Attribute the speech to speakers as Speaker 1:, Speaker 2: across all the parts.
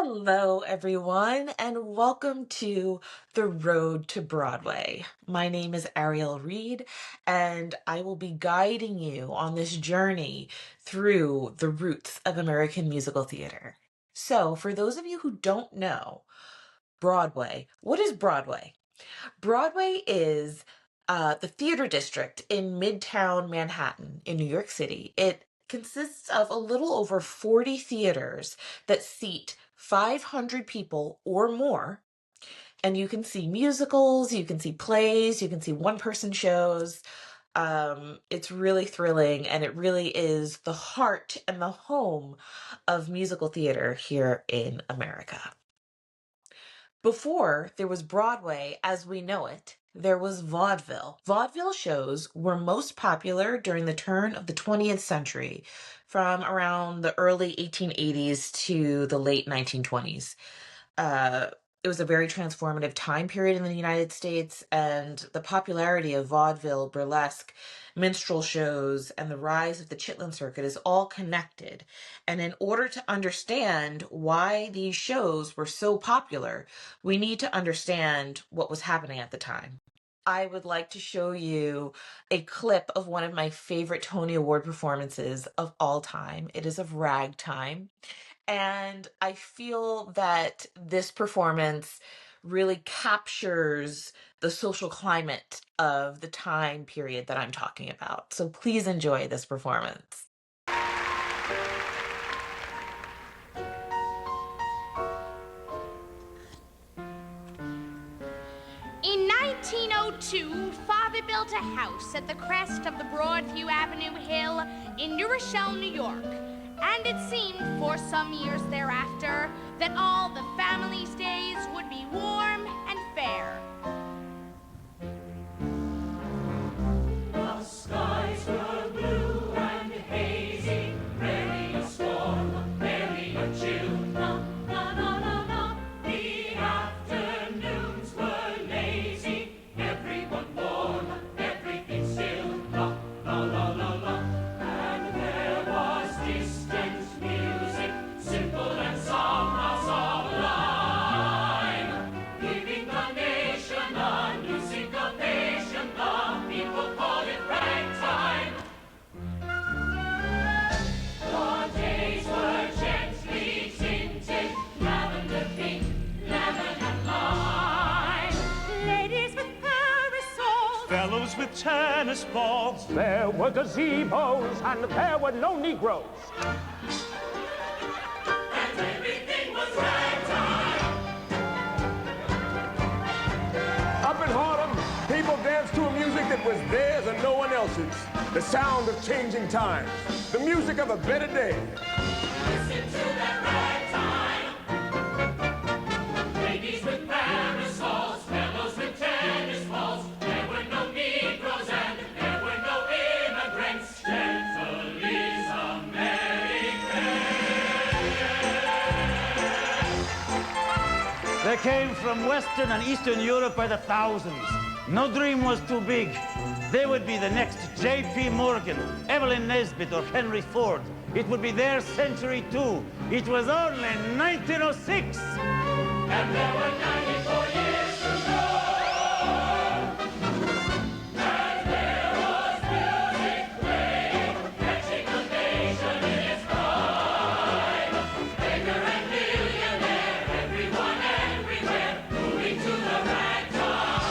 Speaker 1: Hello, everyone, and welcome to The Road to Broadway. My name is Ariel Reid, and I will be guiding you on this journey through the roots of American musical theater. So, for those of you who don't know, Broadway, what is Broadway? Broadway is the theater district in Midtown Manhattan in New York City. It consists of a little over 40 theaters that seat 500 people or more. And you can see musicals, you can see plays, you can see one-person shows. It's really thrilling, and it really is the heart and the home of musical theater here in America. Before there was Broadway as we know it, there was vaudeville. Vaudeville shows were most popular during the turn of the 20th century, from around the early 1880s to the late 1920s. Uh, it was a very transformative time period in the United States, and the popularity of vaudeville, burlesque, minstrel shows, and the rise of the Chitlin circuit is all connected. And in order to understand why these shows were so popular, we need to understand what was happening at the time. I would like to show you a clip of one of my favorite Tony Award performances of all time. It is of Ragtime. And I feel that this performance really captures the social climate of the time period that I'm talking about. So please enjoy this performance.
Speaker 2: In 1902, Father built a house at the crest of the Broadview Avenue Hill in New Rochelle, New York. And it seemed for some years thereafter that all the family's days would be warm and fair.
Speaker 3: The skies were blue and hazy, rarely a storm, barely a chill. Na, na, na, na, na. The afternoons were lazy, everyone warm, everything still. La, la, la, la, la. And there was distant music, simple and somehow sublime, giving the nation a new syncopation. The people call it ragtime. The days were gently tinted, lavender pink, lemon and lime.
Speaker 2: Ladies with parasols,
Speaker 4: Fellows with tennis balls. There were gazebos and there were no Negroes.
Speaker 3: And everything was ragtime.
Speaker 5: Up in Harlem, people danced to a music that was theirs and no one else's. The sound of changing times, the music of a better day.
Speaker 3: Listen to that ragtime. Ladies with parasols, fellows with tennis balls. There were no Negroes and there were no immigrants. Gentle is America.
Speaker 6: They came from Western and Eastern Europe by the thousands. No dream was too big. They would be the next J.P. Morgan, Evelyn Nesbit, or Henry Ford. It would be their century too. It was only 1906.
Speaker 3: And there were 94 years to go. And there was music playing, catching the nation in its prime. Beggar and millionaire, everyone everywhere, moving to the ragtime.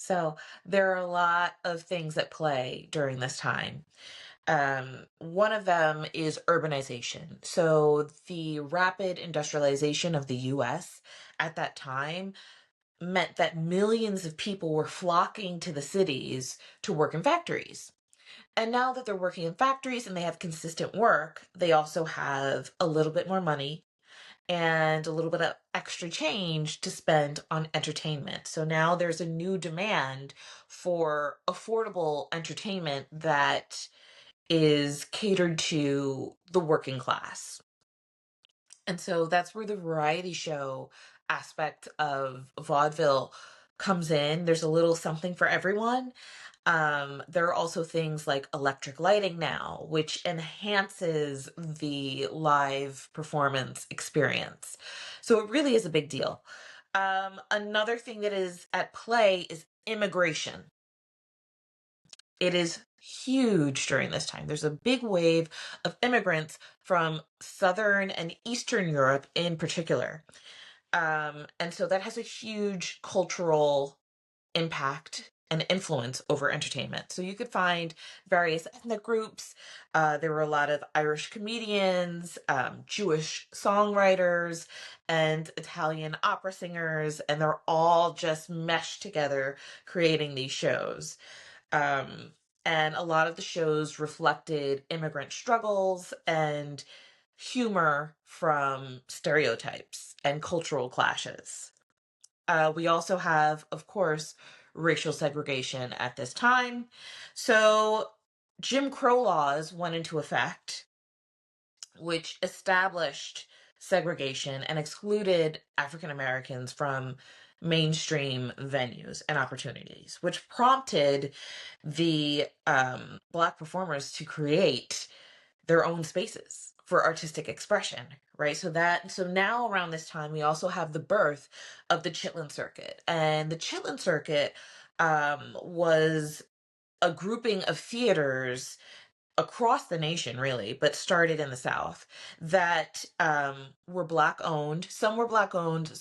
Speaker 1: So there are a lot of things at play during this time. One of them is urbanization. So the rapid industrialization of the US at that time meant that millions of people were flocking to the cities to work in factories. And now that they're working in factories and they have consistent work, they also have a little bit more money and a little bit of extra change to spend on entertainment. So now there's a new demand for affordable entertainment that is catered to the working class. And so that's where the variety show aspect of vaudeville comes in. There's a little something for everyone. There are also things like electric lighting now, which enhances the live performance experience. So it really is a big deal. Another thing that is at play is immigration. It is huge during this time. There's a big wave of immigrants from Southern and Eastern Europe in particular. And so that has a huge cultural impact and influence over entertainment. So you could find various ethnic groups. There were a lot of Irish comedians, Jewish songwriters, and Italian opera singers, and they're all just meshed together creating these shows. Um, and a lot of the shows reflected immigrant struggles and humor from stereotypes and cultural clashes. We also have, of course, racial segregation at this time. So Jim Crow laws went into effect, which established segregation and excluded African Americans from mainstream venues and opportunities, which prompted the Black performers to create their own spaces for artistic expression, right? So now around this time we also have the birth of the Chitlin circuit. And the Chitlin circuit was a grouping of theaters across the nation, really, but started in the South, that were Black owned. Some were Black owned,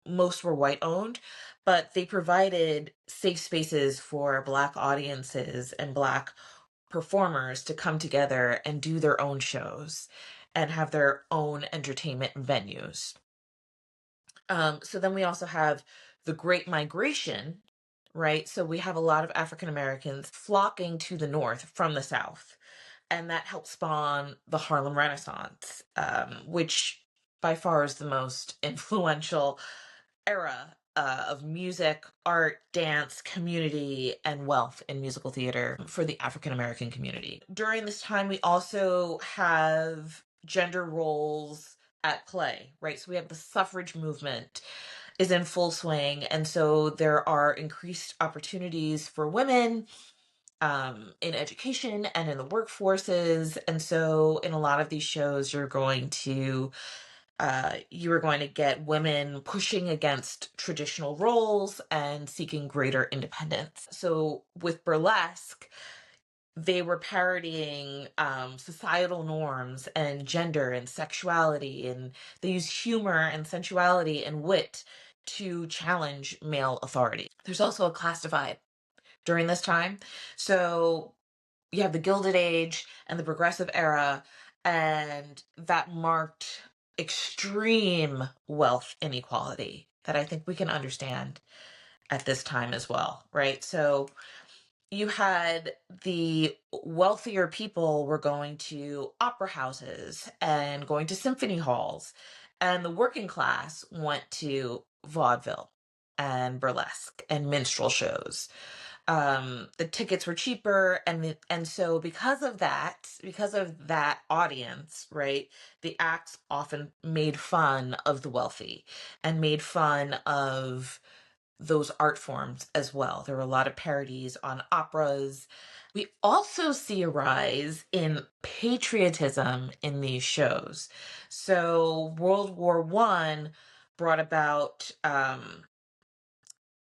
Speaker 1: most were white owned, but they provided safe spaces for Black audiences and Black performers to come together and do their own shows and have their own entertainment venues. So then we also have the Great Migration, right? So we have a lot of African Americans flocking to the North from the South. And that helped spawn the Harlem Renaissance, which by far is the most influential era of music, art, dance, community, and wealth in musical theater for the African American community. During this time, we also have gender roles at play, right? So we have the suffrage movement is in full swing, and so there are increased opportunities for women in education and in the workforces. And so in a lot of these shows, you are going to get women pushing against traditional roles and seeking greater independence. So with burlesque, they were parodying societal norms and gender and sexuality, and they use humor and sensuality and wit to challenge male authority. There's also a class divide during this time. So you have the Gilded Age and the Progressive Era, and that marked extreme wealth inequality that I think we can understand at this time as well, right? So you had the wealthier people were going to opera houses and going to symphony halls, and the working class went to vaudeville and burlesque and minstrel shows. The tickets were cheaper, and so because of that audience, right, the acts often made fun of the wealthy and made fun of those art forms as well. There were a lot of parodies on operas. We also see a rise in patriotism in these shows. So World War One brought about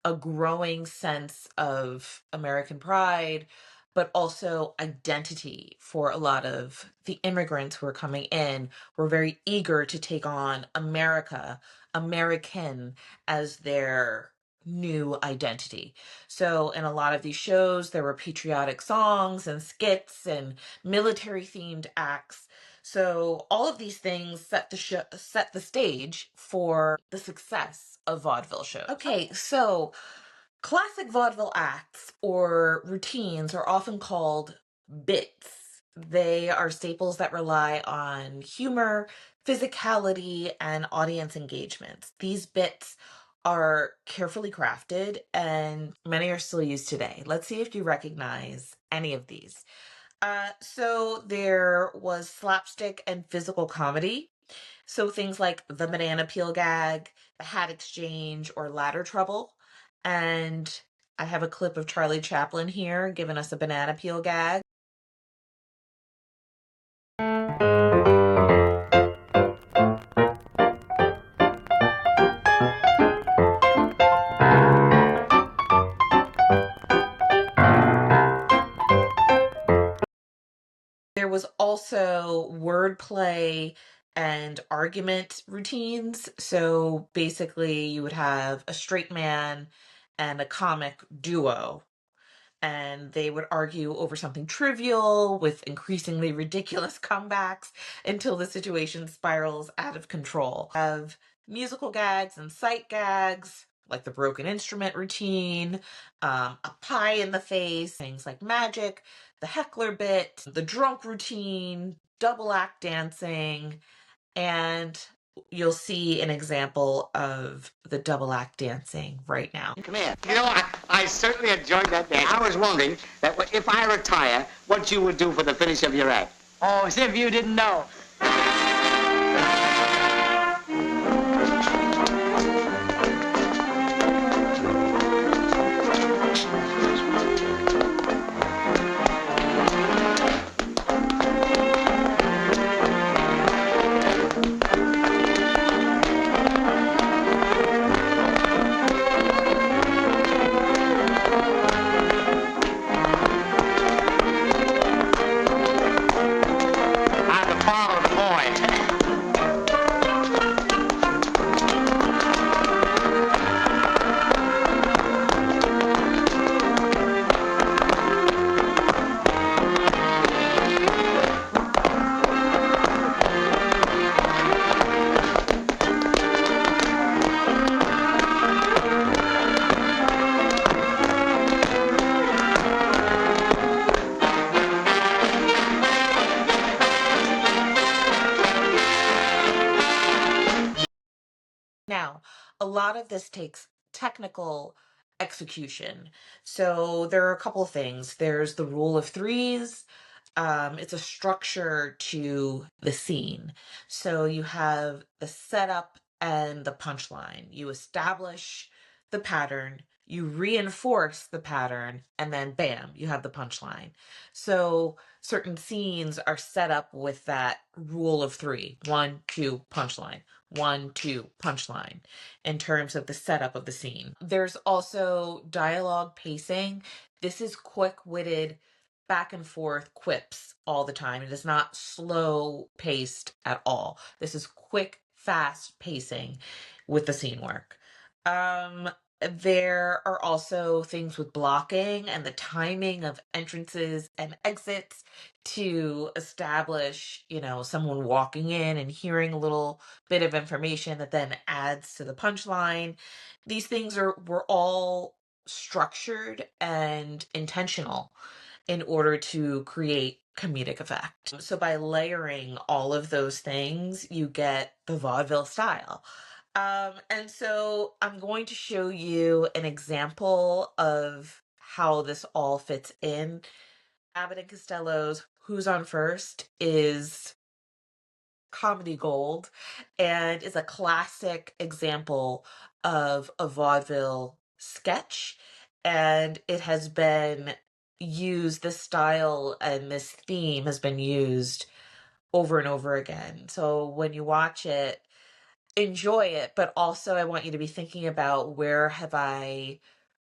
Speaker 1: a growing sense of American pride, but also identity for a lot of the immigrants who are coming in. Were very eager to take on America, American as their new identity. So in a lot of these shows, there were patriotic songs and skits and military themed acts. So all of these things set the stage for the success of vaudeville shows. Okay, so classic vaudeville acts or routines are often called bits. They are staples that rely on humor, physicality, and audience engagement. These bits are carefully crafted and many are still used today. Let's see if you recognize any of these. So there was slapstick and physical comedy. So things like the banana peel gag, the hat exchange, or ladder trouble. And I have a clip of Charlie Chaplin here giving us a banana peel gag. There was also wordplay and argument routines. So basically, you would have a straight man and a comic duo, and they would argue over something trivial with increasingly ridiculous comebacks until the situation spirals out of control. Have musical gags and sight gags, like the broken instrument routine, a pie in the face, things like magic, the heckler bit, the drunk routine, double act dancing, and you'll see an example of the double act dancing right now.
Speaker 7: Come here. You know, I certainly enjoyed that day. I was wondering that if I retire, what you would do for the finish of your act. Oh, as if you didn't know.
Speaker 1: Now, a lot of this takes technical execution. So there are a couple of things. There's the rule of threes. It's a structure to the scene. So you have the setup and the punchline. You establish the pattern, you reinforce the pattern, and then bam, you have the punchline. So certain scenes are set up with that rule of three: 1, 2, punchline. 1, 2, punchline, in terms of the setup of the scene. There's also dialogue pacing. This is quick-witted, back and forth quips all the time. It is not slow paced at all. This is quick, fast pacing with the scene work. There are also things with blocking and the timing of entrances and exits to establish, someone walking in and hearing a little bit of information that then adds to the punchline. These things were all structured and intentional in order to create comedic effect. So by layering all of those things, you get the vaudeville style. And so I'm going to show you an example of how this all fits in. Abbott and Costello's Who's on First is comedy gold and is a classic example of a vaudeville sketch. And it has been used, this style and this theme has been used over and over again. So when you watch it, enjoy it, but also I want you to be thinking about, where have I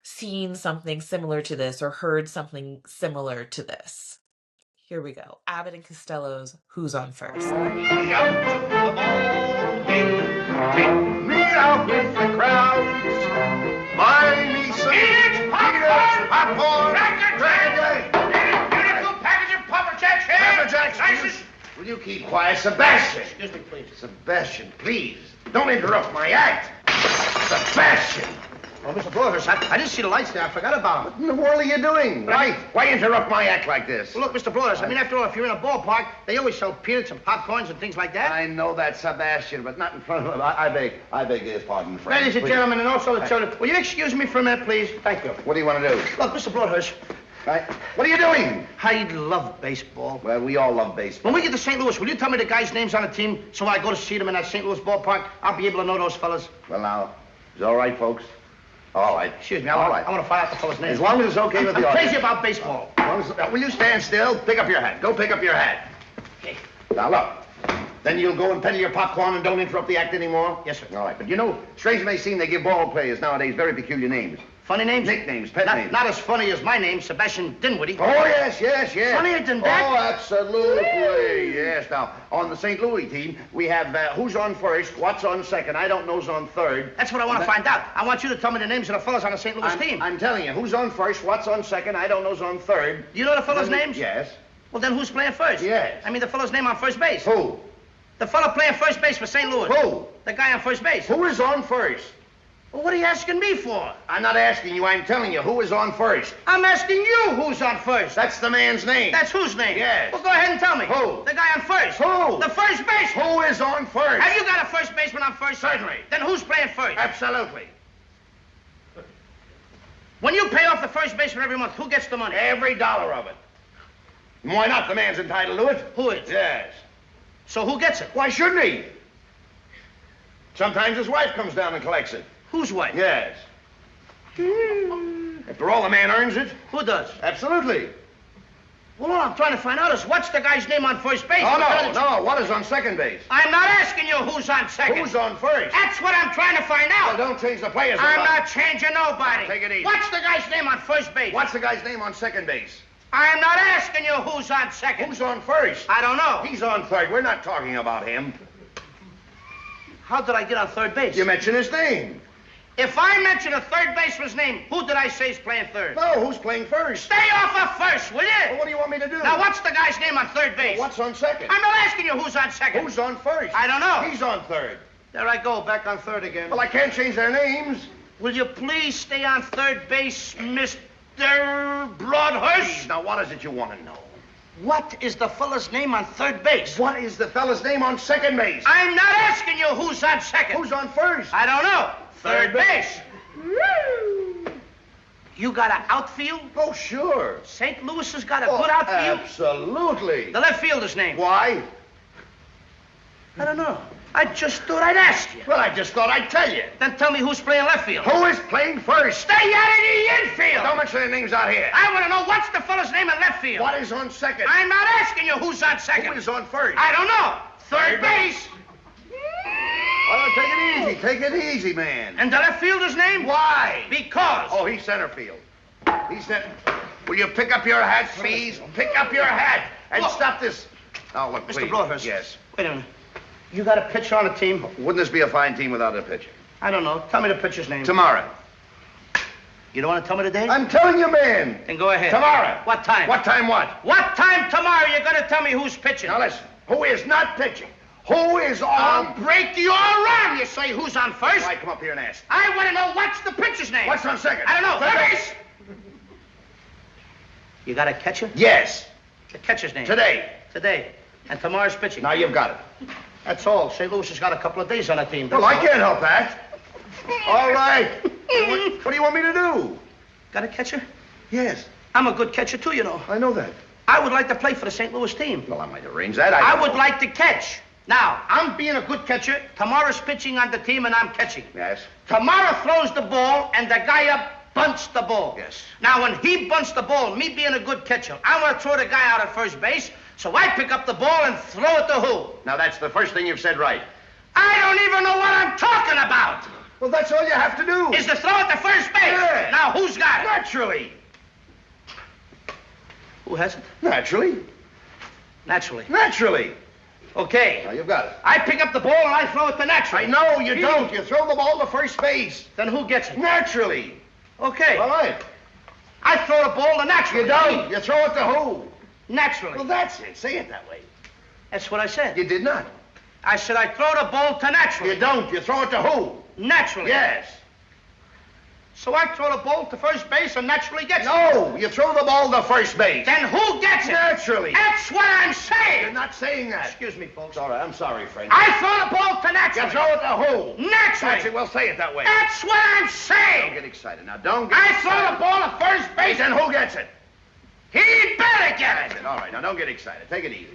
Speaker 1: seen something similar to this or heard something similar to this? Here we go. Abbott and Costello's Who's on First?
Speaker 8: Out to the ball game, take me out with the crowds. My Will you keep quiet? Sebastian!
Speaker 9: Excuse me, please.
Speaker 8: Sebastian, please. Don't interrupt my act. Sebastian!
Speaker 9: Oh, Mr. Broadhurst, I didn't see the lights there. I forgot about them.
Speaker 8: What in the world are you doing? Why interrupt my act like this?
Speaker 9: Well, look, Mr. Broadhurst, I mean, after all, if you're in a ballpark, they always sell peanuts and popcorns and things like that.
Speaker 8: I know that, Sebastian, but not in front of him. I beg his pardon, friend.
Speaker 9: Ladies and gentlemen, and also the children, will you excuse me for a minute, please? Thank you.
Speaker 8: What do you want to do?
Speaker 9: Look, Mr. Broadhurst.
Speaker 8: What are you doing?
Speaker 9: I love baseball.
Speaker 8: Well, we all love baseball.
Speaker 9: When we get to St. Louis, will you tell me the guys' names on the team so when I go to see them in that St. Louis ballpark, I'll be able to know those fellas?
Speaker 8: Well, now, is it all right, folks? All right.
Speaker 9: Excuse me, I want to find out the fellas' names.
Speaker 8: As long as it's okay with the
Speaker 9: I'm
Speaker 8: audience.
Speaker 9: crazy about baseball.
Speaker 8: Will you stand still? Pick up your hat. Go pick up your hat.
Speaker 9: Okay.
Speaker 8: Now, look. Then you'll go and peddle your popcorn and don't interrupt the act anymore?
Speaker 9: Yes, sir.
Speaker 8: All right. But you know, strange it may seem, they give ball players nowadays very peculiar names.
Speaker 9: Funny names?
Speaker 8: Nicknames, pet names.
Speaker 9: Not as funny as my name, Sebastian Dinwiddie.
Speaker 8: Oh, yes.
Speaker 9: Funnier than that?
Speaker 8: Oh, absolutely. Yes. Now, on the St. Louis team, we have who's on first, what's on second, I don't know's on third.
Speaker 9: That's what I want to find out. I want you to tell me the names of the fellas on the St. Louis team.
Speaker 8: I'm telling you, who's on first, what's on second, I don't know's on third.
Speaker 9: Do you know the fellas' names?
Speaker 8: Yes.
Speaker 9: Well, then who's playing first?
Speaker 8: Yes.
Speaker 9: I mean the fellow's name on first base.
Speaker 8: Who?
Speaker 9: The fellow playing first base for St. Louis.
Speaker 8: Who?
Speaker 9: The guy on first base.
Speaker 8: Who is on first?
Speaker 9: Well, what are you asking me for?
Speaker 8: I'm not asking you, I'm telling you, who is on first?
Speaker 9: I'm asking you who's on first.
Speaker 8: That's the man's name.
Speaker 9: That's whose name?
Speaker 8: Yes.
Speaker 9: Well, go ahead and tell me.
Speaker 8: Who?
Speaker 9: The guy on first.
Speaker 8: Who?
Speaker 9: The first base.
Speaker 8: Who is on first?
Speaker 9: Have you got a first baseman on first?
Speaker 8: Certainly.
Speaker 9: Then who's playing first?
Speaker 8: Absolutely.
Speaker 9: When you pay off the first baseman every month, who gets the money?
Speaker 8: Every dollar of it. And why not? The man's entitled to it.
Speaker 9: Who is?
Speaker 8: Yes.
Speaker 9: So who gets it?
Speaker 8: Why shouldn't he? Sometimes his wife comes down and collects it.
Speaker 9: Whose wife?
Speaker 8: Yes. After all, the man earns it.
Speaker 9: Who does?
Speaker 8: Absolutely.
Speaker 9: Well, all I'm trying to find out is what's the guy's name on first base?
Speaker 8: Oh, no. What is on second base?
Speaker 9: I'm not asking you who's on second.
Speaker 8: Who's on first?
Speaker 9: That's what I'm trying to find out.
Speaker 8: Well, don't change the players.
Speaker 9: I'm not changing nobody.
Speaker 8: Take it easy.
Speaker 9: What's the guy's name on first base?
Speaker 8: What's the guy's name on second base?
Speaker 9: I'm not asking you who's on second.
Speaker 8: Who's on first?
Speaker 9: I don't know.
Speaker 8: He's on third. We're not talking about him.
Speaker 9: How did I get on third base?
Speaker 8: You mentioned his name.
Speaker 9: If I mention a third baseman's name, who did I say is playing third?
Speaker 8: No, who's playing first?
Speaker 9: Stay off of first, will you?
Speaker 8: Well, what do you want me to do?
Speaker 9: Now, what's the guy's name on third base?
Speaker 8: What's on second?
Speaker 9: I'm not asking you who's on second.
Speaker 8: Who's on first?
Speaker 9: I don't know.
Speaker 8: He's on third.
Speaker 9: There I go, back on third again.
Speaker 8: Well, I can't change their names.
Speaker 9: Will you please stay on third base, Mr. Broadhurst?
Speaker 8: Please, now, what is it you want to know?
Speaker 9: What is the fella's name on third base?
Speaker 8: What is the fella's name on second base?
Speaker 9: I'm not asking you who's on second.
Speaker 8: Who's on first?
Speaker 9: I don't know.
Speaker 8: Third base.
Speaker 9: You got an outfield?
Speaker 8: Oh, sure.
Speaker 9: St. Louis has got a good outfield?
Speaker 8: Absolutely.
Speaker 9: The left fielder's name?
Speaker 8: Why?
Speaker 9: I don't know. I just thought I'd ask you.
Speaker 8: Well, I just thought I'd tell you.
Speaker 9: Then tell me who's playing left field.
Speaker 8: Who is playing first?
Speaker 9: Stay out of the infield.
Speaker 8: Don't mention their names out here.
Speaker 9: I want to know what's the fella's name in left field.
Speaker 8: What is on second?
Speaker 9: I'm not asking you who's on second.
Speaker 8: Who is on first?
Speaker 9: I don't know. Third base.
Speaker 8: Oh, take it easy. Take it easy, man.
Speaker 9: And the left fielder's name?
Speaker 8: Why?
Speaker 9: Because.
Speaker 8: Oh, he's center field. He's center. Will you pick up your hat, please? Pick up your hat and stop this. Oh, look,
Speaker 9: Mr.
Speaker 8: please.
Speaker 9: Broadhurst.
Speaker 8: Yes.
Speaker 9: Wait a minute. You got a pitcher on the team?
Speaker 8: Wouldn't this be a fine team without a pitcher?
Speaker 9: I don't know. Tell me the pitcher's name.
Speaker 8: Tomorrow.
Speaker 9: You don't want to tell me the date?
Speaker 8: I'm telling you, man.
Speaker 9: Then go ahead.
Speaker 8: Tomorrow.
Speaker 9: What time?
Speaker 8: What time what?
Speaker 9: What time tomorrow you're going to tell me who's pitching?
Speaker 8: Now listen. Who is not pitching? Who is on?
Speaker 9: I'll break your arm. You say who's on first?
Speaker 8: Why come up here and ask?
Speaker 9: I want to know what's the pitcher's name.
Speaker 8: What's on second?
Speaker 9: I don't know.
Speaker 8: Third
Speaker 9: base. You got a catcher?
Speaker 8: Yes.
Speaker 9: The catcher's name?
Speaker 8: Today.
Speaker 9: Today. And tomorrow's pitching.
Speaker 8: Now you've got it.
Speaker 9: That's all. St. Louis has got a couple of days on the team.
Speaker 8: Well, I can't help that. All right. What do you want me to do?
Speaker 9: Got a catcher?
Speaker 8: Yes.
Speaker 9: I'm a good catcher, too, you know.
Speaker 8: I know that.
Speaker 9: I would like to play for the St. Louis team.
Speaker 8: Well, I might arrange that.
Speaker 9: I would like to catch. Now, I'm being a good catcher. Tomorrow's pitching on the team, and I'm catching.
Speaker 8: Yes.
Speaker 9: Tomorrow throws the ball, and the guy up bunts the ball.
Speaker 8: Yes.
Speaker 9: Now, when he bunts the ball, me being a good catcher, I want to throw the guy out at first base, so I pick up the ball and throw it to who?
Speaker 8: Now, that's the first thing you've said right.
Speaker 9: I don't even know what I'm talking about.
Speaker 8: Well, that's all you have to do.
Speaker 9: Is to throw it to first base.
Speaker 8: Yeah.
Speaker 9: Now, who's got it?
Speaker 8: Naturally.
Speaker 9: Who has it?
Speaker 8: Naturally.
Speaker 9: Naturally.
Speaker 8: Naturally.
Speaker 9: Okay.
Speaker 8: Now, you've got it.
Speaker 9: I pick up the ball and I throw it to naturally.
Speaker 8: I know you don't. You throw the ball to first base.
Speaker 9: Then who gets it?
Speaker 8: Naturally.
Speaker 9: Okay.
Speaker 8: All right.
Speaker 9: I throw the ball to naturally.
Speaker 8: You don't. You throw it to who?
Speaker 9: Naturally.
Speaker 8: Well, that's it. Say it that way.
Speaker 9: That's what I said.
Speaker 8: You did not.
Speaker 9: I said I throw the ball to naturally.
Speaker 8: You don't. You throw it to who?
Speaker 9: Naturally.
Speaker 8: Yes.
Speaker 9: So I throw the ball to first base and naturally gets it.
Speaker 8: No, you throw the ball to first base.
Speaker 9: Then who gets it?
Speaker 8: Naturally.
Speaker 9: That's what I'm saying.
Speaker 8: You're not saying that.
Speaker 9: Excuse me, folks.
Speaker 8: All right, I'm sorry, friend.
Speaker 9: I throw the ball to naturally.
Speaker 8: You throw it to who?
Speaker 9: Naturally.
Speaker 8: That's it. Well, say it that way.
Speaker 9: That's what I'm
Speaker 8: Don't
Speaker 9: saying.
Speaker 8: get excited. Now, don't get
Speaker 9: I
Speaker 8: excited.
Speaker 9: throw the ball to first base.
Speaker 8: Then who gets it?
Speaker 9: He better get
Speaker 8: That's
Speaker 9: it.
Speaker 8: it. All right, now don't get excited. Take it easy.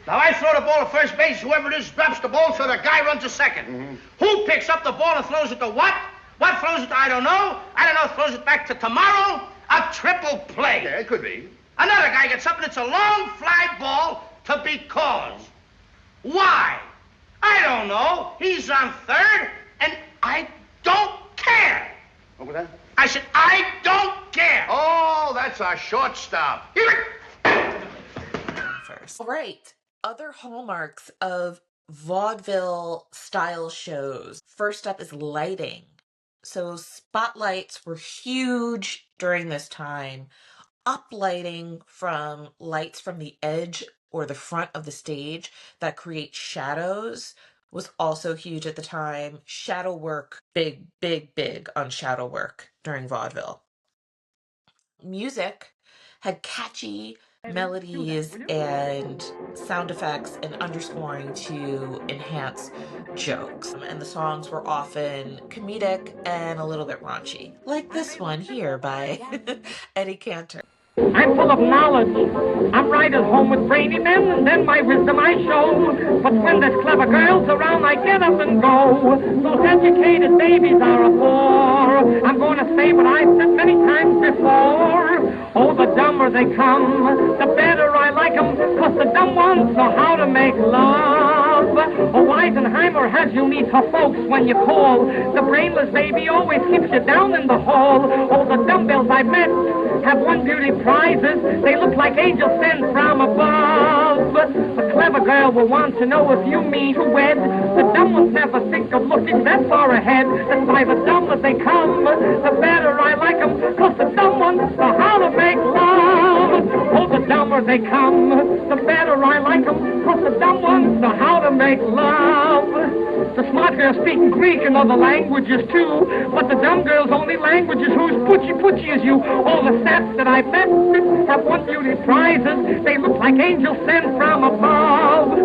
Speaker 9: Now I throw the ball to first base. Whoever it is drops the ball, so the guy runs to second. Who picks up the ball and throws it to what? What throws it to I don't know. I don't know. Throws it back to tomorrow. A triple play.
Speaker 8: Yeah, it could be.
Speaker 9: Another guy gets up and it's a long fly ball to because. Why? I don't know. He's on third, and I don't care.
Speaker 8: What was that?
Speaker 9: I said, I don't care.
Speaker 8: Oh, that's a shortstop.
Speaker 1: First. All right. Other hallmarks of vaudeville style shows. First up is lighting. So spotlights were huge during this time. Uplighting from lights from the edge or the front of the stage that create shadows was also huge at the time. Shadow work, big on shadow work during vaudeville. Music had catchy melodies and sound effects and underscoring to enhance jokes. And the songs were often comedic and a little bit raunchy. Like this one here by Eddie Cantor.
Speaker 10: I'm full of knowledge. I'm right at home with brainy men, and then my wisdom I show. But when there's clever girls around, I get up and go. Those educated babies are a bore. I'm going to say what I've said many times before. Oh, the dumber they come, the better I like them, 'cause the dumb ones know how to make love. Oh, Weisenheimer has you meet her folks when you call. The brainless baby always keeps you down in the hall. Oh, the dumbbells I've met have won beauty prizes. They look like angels sent from above. A clever girl will want to know if you mean to wed. The dumb ones never think of looking that far ahead. That's why the dumber they come, the better I like them, 'cause the dumb ones know how to make love. Oh, the dumber they come, the better I like them, 'cause the dumb ones know how to make love. The smart girls speak Greek and other languages too, but the dumb girls only languages whose putchy as you. All the sets that I've met have won beauty prizes. They look like angels sent from above.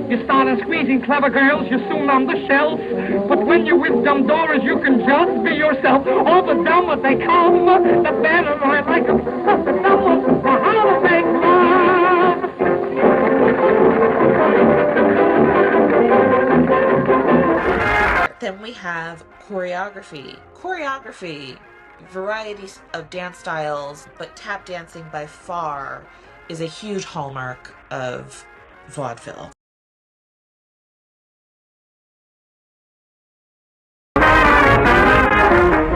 Speaker 10: You start on squeezing clever girls, you're soon on the shelf. But when you're with dumb doors, you can just be yourself. All the dumber they come, the better I like them. 'Cause the dumb ones know how to make love.
Speaker 1: Then we have choreography. Choreography, varieties of dance styles, but tap dancing by far is a huge hallmark of vaudeville.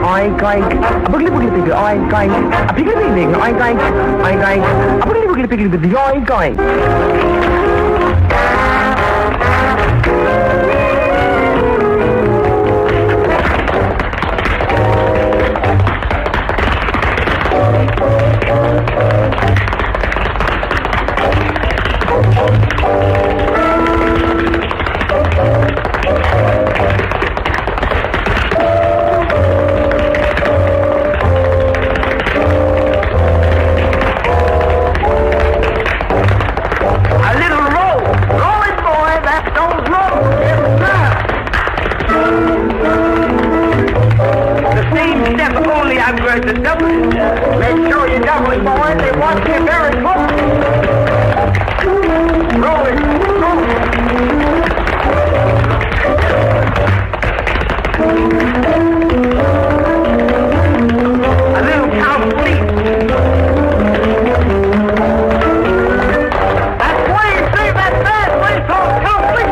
Speaker 10: I'm going, a boogly boogly boogly, I'm going, a piggly piggly, I'm going, a boogly boogly boogly boogly, I'm going. Make sure you double it, boys. They watch you very closely. Rolling, a little cow sleep. That's what you see, that's bad. What you call cow sleep.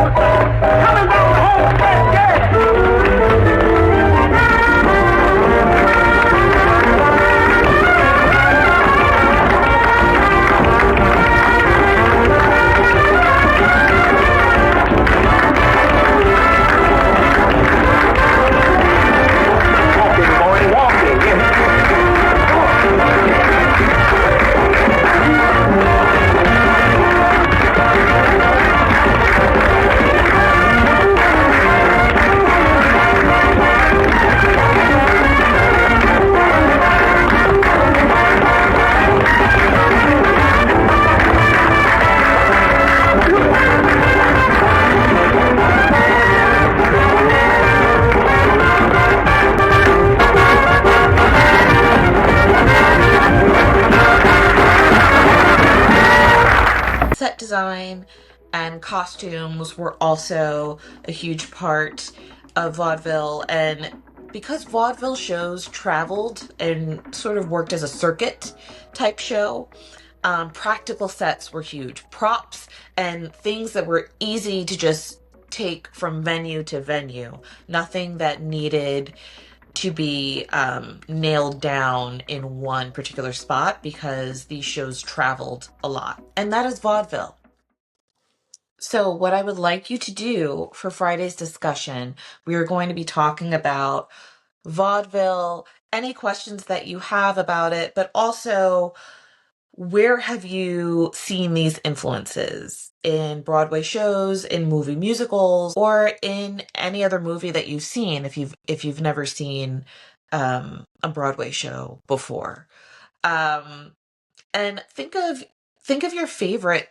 Speaker 10: Coming down the home stretch, yeah.
Speaker 1: design and costumes were also a huge part of vaudeville. And because vaudeville shows traveled and sort of worked as a circuit type show, practical sets were huge. Props and things that were easy to just take from venue to venue. Nothing that needed to be nailed down in one particular spot because these shows traveled a lot. And that is vaudeville. So, what I would like you to do for Friday's discussion, we are going to be talking about vaudeville, any questions that you have about it, but also where have you seen these influences in Broadway shows, in movie musicals, or in any other movie that you've seen if you've never seen a Broadway show before. And think of your favorite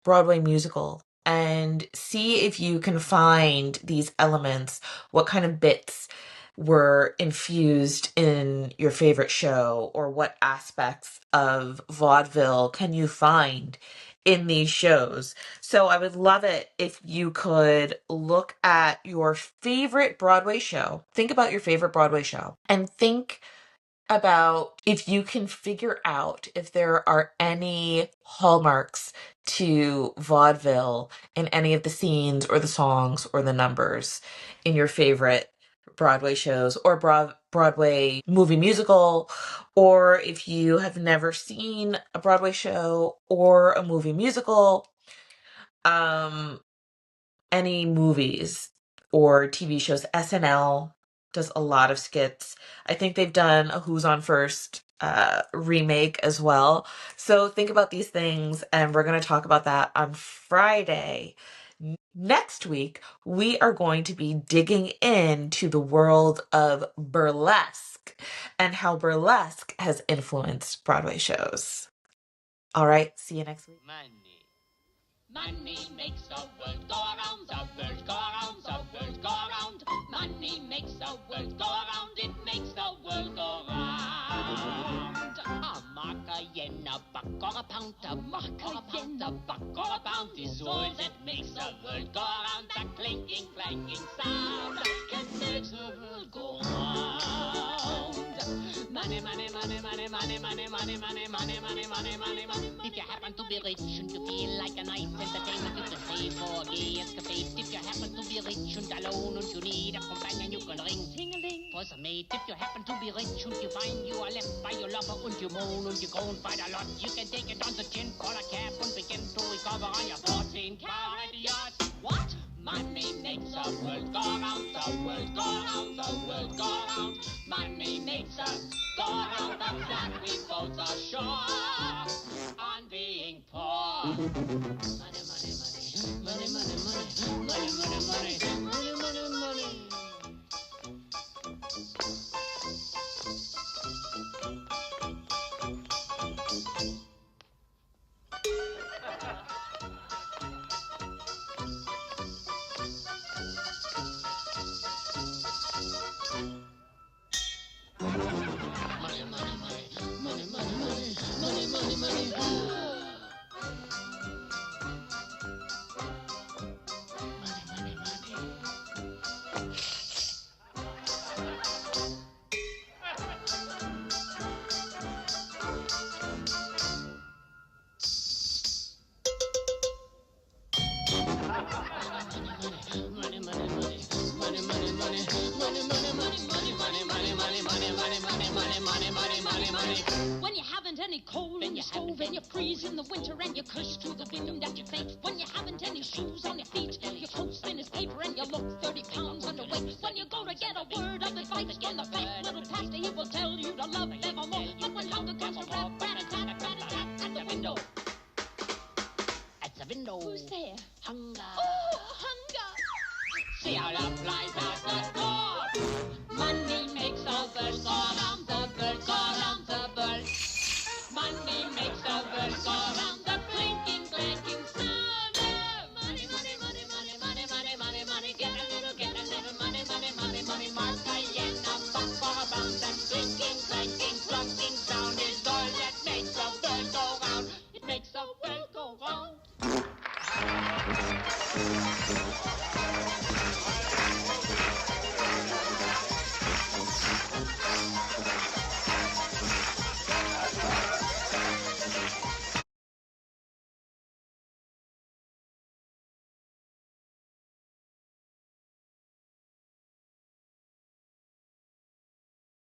Speaker 1: Broadway musical and see if you can find these elements, what kind of bits were infused in your favorite show, or what aspects of vaudeville can you find in these shows. So I would love it if you could look at your favorite Broadway show, think about your favorite Broadway show, and think about if you can figure out if there are any hallmarks to vaudeville in any of the scenes or the songs or the numbers in your favorite Broadway shows or Broadway movie musical, or if you have never seen a Broadway show or a movie musical, any movies or TV shows. SNL does a lot of skits. I think they've done a Who's on First remake as well. So think about these things, and we're going to talk about that on Friday. Next week, we are going to be digging into the world of burlesque and how burlesque has influenced Broadway shows. All right, see you next week.
Speaker 3: Money makes the world go around, the world go around, the world go around. Money makes the world go around, it makes the world go round. A mark, a yen, a buck or a pound, a mark, a yen, a buck or a pound is all that makes the world go around. That clinking, clanking sound can make the world go round. Money, money, money, money, money, money, money, money, money, money, money, money, money. If you happen to be rich and you feel like a nice entertainment, you can pay for a gay escapade. If you happen to be rich and alone and you need a companion, you can ring ting-a-ling for some mate. If you happen to be rich and you find you are left by your lover and you moan and you go and fight a lot, you can take it on the chin, call a cab and begin to recover on your 14-carat yacht. What? Money makes the world go round, the world go round, the world go round. Money makes us go round, that's that we both are sure on being poor. Money, money, money, money, money, money, money, money, money, money, money, money. When you haven't any coal in your stove and you freeze in the winter and you curse to the wind at your fate. When you haven't any shoes on your feet, your coat's thin as paper and you look 30 pounds underweight. When you go to get a word of advice, again the